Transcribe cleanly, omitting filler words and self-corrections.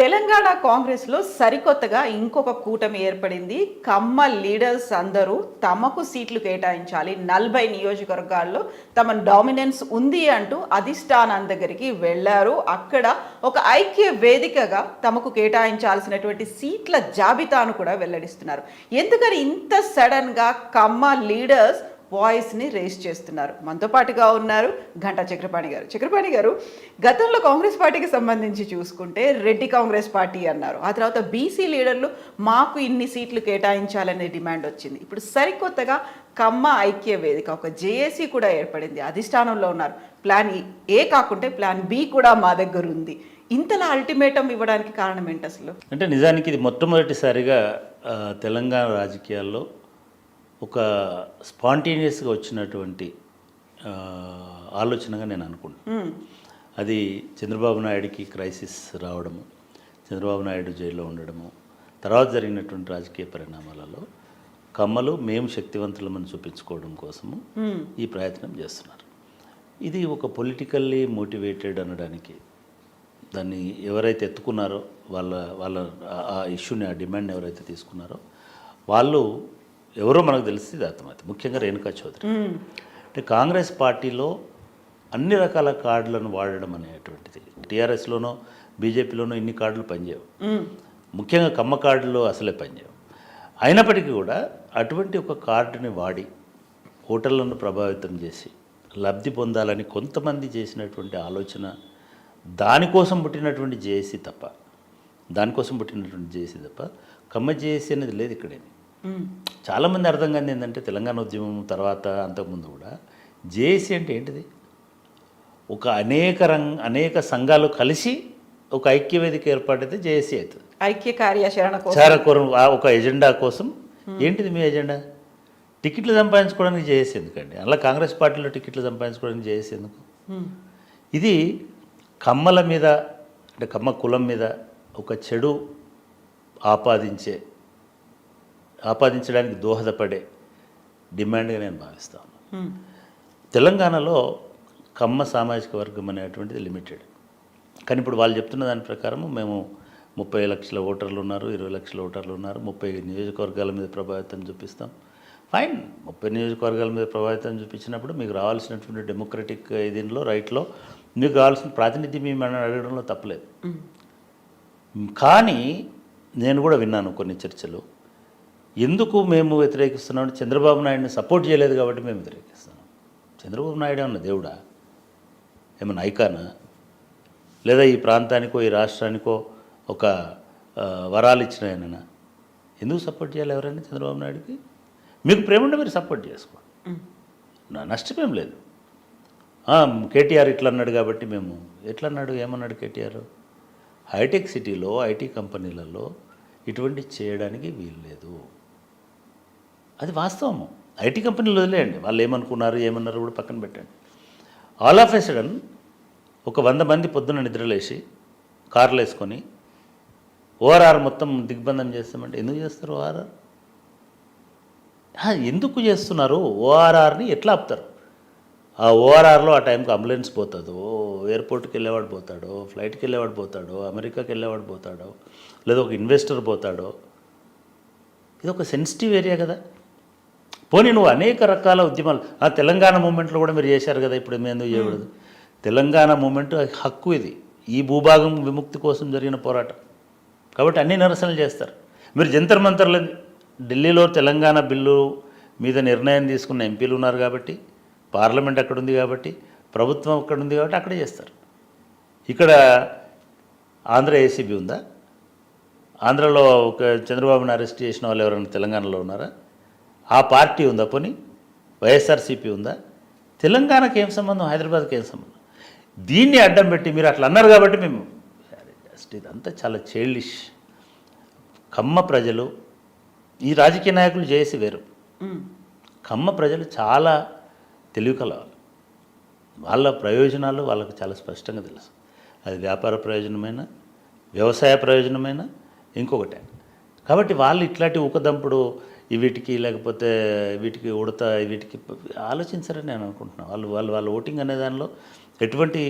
తెలంగాణ కాంగ్రెస్లో సరికొత్తగా ఇంకొక కూటమి ఏర్పడింది. కమ్మ లీడర్స్ అందరూ తమకు సీట్లు కేటాయించాలి, 40 నియోజకవర్గాల్లో తమ డామినెన్స్ ఉంది అంటూ అధిష్టానం దగ్గరికి వెళ్ళారు. అక్కడ ఒక ఐక్య వేదికగా తమకు కేటాయించాల్సినటువంటి సీట్ల జాబితాను కూడా వెల్లడిస్తున్నారు. ఎందుకని ఇంత సడన్గా కమ్మ లీడర్స్ వాయిస్ని రేస్ చేస్తున్నారు? మనతో పాటుగా ఉన్నారు గంటా చక్రపాణి గారు. చక్రపాణి గారు, గతంలో కాంగ్రెస్ పార్టీకి సంబంధించి చూసుకుంటే రెడ్డి కాంగ్రెస్ పార్టీ అన్నారు, ఆ తర్వాత బీసీ లీడర్లు మాకు ఇన్ని సీట్లు కేటాయించాలనే డిమాండ్ వచ్చింది. ఇప్పుడు సరికొత్తగా కమ్మ ఐక్య వేదిక, ఒక జేఏసీ కూడా ఏర్పడింది, అధిష్టానంలో ఉన్నారు. ప్లాన్ ఏ కాకుంటే ప్లాన్ బి కూడా మా దగ్గర ఉంది. ఇంతలా అల్టిమేటం ఇవ్వడానికి కారణం ఏంటి అసలు? అంటే నిజానికి ఇది మొట్టమొదటిసారిగా తెలంగాణ రాజకీయాల్లో ఒక స్పాంటేనియస్గా వచ్చినటువంటి ఆలోచనగా నేను అనుకుంటున్నాను. అది చంద్రబాబు నాయుడికి క్రైసిస్ రావడము, చంద్రబాబు నాయుడు జైల్లో ఉండడము, తర్వాత జరిగినటువంటి రాజకీయ పరిణామాలలో కమ్మలు మేము శక్తివంతులమని చూపించుకోవడం కోసము ఈ ప్రయత్నం చేస్తున్నారు. ఇది ఒక పొలిటికల్లీ మోటివేటెడ్ అనడానికి, దాన్ని ఎవరైతే ఎత్తుకున్నారో వాళ్ళ ఆ ఇష్యూని, ఆ డిమాండ్ ఎవరైతే తీసుకున్నారో వాళ్ళు ఎవరో మనకు తెలిసి అర్థమైంది. ముఖ్యంగా రేణుకా చౌదరి. అంటే కాంగ్రెస్ పార్టీలో అన్ని రకాల కార్డులను వాడడం అనేటువంటిది, టీఆర్ఎస్లోనో బీజేపీలోనో ఇన్ని కార్డులు పనిచేయవు, ముఖ్యంగా కమ్మ కార్డులు అసలే పనిచేయవు. అయినప్పటికీ కూడా అటువంటి ఒక కార్డుని వాడి ఓటర్లను ప్రభావితం చేసి లబ్ధి పొందాలని కొంతమంది చేసినటువంటి ఆలోచన, దానికోసం పుట్టినటువంటి జేఏసీ తప్ప, కమ్మ జేఏసీ అనేది లేదు ఇక్కడేమి. చాలామంది అర్థం కాదు ఏంటంటే, తెలంగాణ ఉద్యమం తర్వాత అంతకుముందు కూడా జేఏసీ అంటే ఏంటిది? ఒక అనేక సంఘాలు కలిసి ఒక ఐక్యవేదిక ఏర్పాటైతే జేఏసీ అవుతుంది. ఐక్య కార్యాచరణ ఒక ఎజెండా కోసం. ఏంటిది మీ ఎజెండా? టికెట్లు సంపాదించుకోవడానికి జేఏసీ ఎందుకండి? అలా కాంగ్రెస్ పార్టీలో టికెట్లు సంపాదించుకోవడానికి జేఏసీ ఎందుకు? ఇది కమ్మల మీద, అంటే కమ్మ కులం మీద ఒక చెడు ఆపాదించడానికి దోహదపడే డిమాండ్గా నేను భావిస్తాను. తెలంగాణలో కమ్మ సామాజిక వర్గం అనేటువంటిది లిమిటెడ్. కానీ ఇప్పుడు వాళ్ళు చెప్తున్న దాని ప్రకారం మేము 30 లక్షల ఓటర్లు ఉన్నారు, 20 లక్షల ఓటర్లు ఉన్నారు, 30 నియోజకవర్గాల మీద ప్రభావితం చూపిస్తాం. ఫైన్, 30 నియోజకవర్గాల మీద ప్రభావితం చూపించినప్పుడు మీకు రావాల్సినటువంటి డెమోక్రటిక్ దీనిలో, రైట్లో మీకు కావాల్సిన ప్రాతినిధ్యం మేము అడగడంలో తప్పలేదు. కానీ నేను కూడా విన్నాను కొన్ని చర్చలు, ఎందుకు మేము వ్యతిరేకిస్తున్నాం, చంద్రబాబు నాయుడిని సపోర్ట్ చేయలేదు కాబట్టి మేము వ్యతిరేకిస్తున్నాం. చంద్రబాబు నాయుడు ఏమన్నా దేవుడా? ఏమన్నా ఐకానా? లేదా ఈ ప్రాంతానికో ఈ రాష్ట్రానికో ఒక వరాలు ఇచ్చిన ఆయననా? ఎందుకు సపోర్ట్ చేయాలి ఎవరైనా చంద్రబాబు నాయుడికి? మీకు ప్రేమ ఉంటే మీరు సపోర్ట్ చేసుకోండి, నష్టమేం లేదు. కేటీఆర్ ఇట్లా అన్నాడు కాబట్టి మేము, ఎట్లా అన్నాడు, ఏమన్నాడు కేటీఆర్? హైటెక్ సిటీలో ఐటీ కంపెనీలలో ఇటువంటి చేయడానికి వీలు లేదు. అది వాస్తవము. ఐటీ కంపెనీలు వదిలేయండి, వాళ్ళు ఏమన్నారు కూడా పక్కన పెట్టండి. ఆల్ ఆఫ్ ఎ సడన్ ఒక 100 మంది పొద్దున్న నిద్రలేసి కార్లు వేసుకొని ఓఆర్ఆర్ మొత్తం దిగ్బంధం చేస్తామంటే ఎందుకు చేస్తారు? ఎందుకు చేస్తున్నారు? ఓఆర్ఆర్ని ఎట్లా ఆపుతారు? ఆ ఓఆర్ఆర్లో ఆ టైంకి అంబులెన్స్ పోతుందో, ఎయిర్పోర్ట్కి వెళ్ళేవాడు పోతాడో, ఫ్లైట్కి వెళ్ళేవాడు పోతాడో, అమెరికాకి వెళ్ళేవాడు పోతాడో, లేదా ఒక ఇన్వెస్టర్ పోతాడో. ఇది ఒక సెన్సిటివ్ ఏరియా కదా. పోనీ నువ్వు అనేక రకాల ఉద్యమాలు, ఆ తెలంగాణ మూమెంట్లో కూడా మీరు చేశారు కదా, ఇప్పుడు మేము ఎందుకు చేయకూడదు? తెలంగాణ మూమెంట్ హక్కు ఇది, ఈ భూభాగం విముక్తి కోసం జరిగిన పోరాటం కాబట్టి అన్ని నిరసనలు చేస్తారు. మీరు జంతర్ మంతర్లు, ఢిల్లీలో తెలంగాణ బిల్లు మీద నిర్ణయం తీసుకున్న ఎంపీలు ఉన్నారు కాబట్టి, పార్లమెంట్ అక్కడ ఉంది కాబట్టి, ప్రభుత్వం అక్కడ ఉంది కాబట్టి అక్కడే చేస్తారు. ఇక్కడ ఆంధ్ర ఏసీబీ ఉందా? ఆంధ్రలో ఒక చంద్రబాబుని అరెస్ట్ చేసిన వాళ్ళు ఎవరైనా తెలంగాణలో ఉన్నారా? ఆ పార్టీ ఉందా? పోనీ వైఎస్ఆర్సీపీ ఉందా? తెలంగాణకి ఏం సంబంధం, హైదరాబాద్కి ఏం సంబంధం? దీన్ని అడ్డం పెట్టి మీరు అట్లా అన్నారు కాబట్టి మేము జస్ట్, ఇదంతా చాలా చైల్డిష్. కమ్మ ప్రజలు, ఈ రాజకీయ నాయకులు చేసి వేరు, కమ్మ ప్రజలు చాలా తెలివి కలవాలి. వాళ్ళ ప్రయోజనాలు వాళ్ళకు చాలా స్పష్టంగా తెలుసు. అది వ్యాపార ప్రయోజనమైన, వ్యవసాయ ప్రయోజనమైన, ఇంకొకటే. కాబట్టి వాళ్ళు ఇట్లాంటి ఊకదంపుడు వీటికి, లేకపోతే వీటికి ఉడత, వీటికి ఆలోచించారని నేను అనుకుంటున్నాను. వాళ్ళు ఓటింగ్ అనే దానిలో ఎటువంటి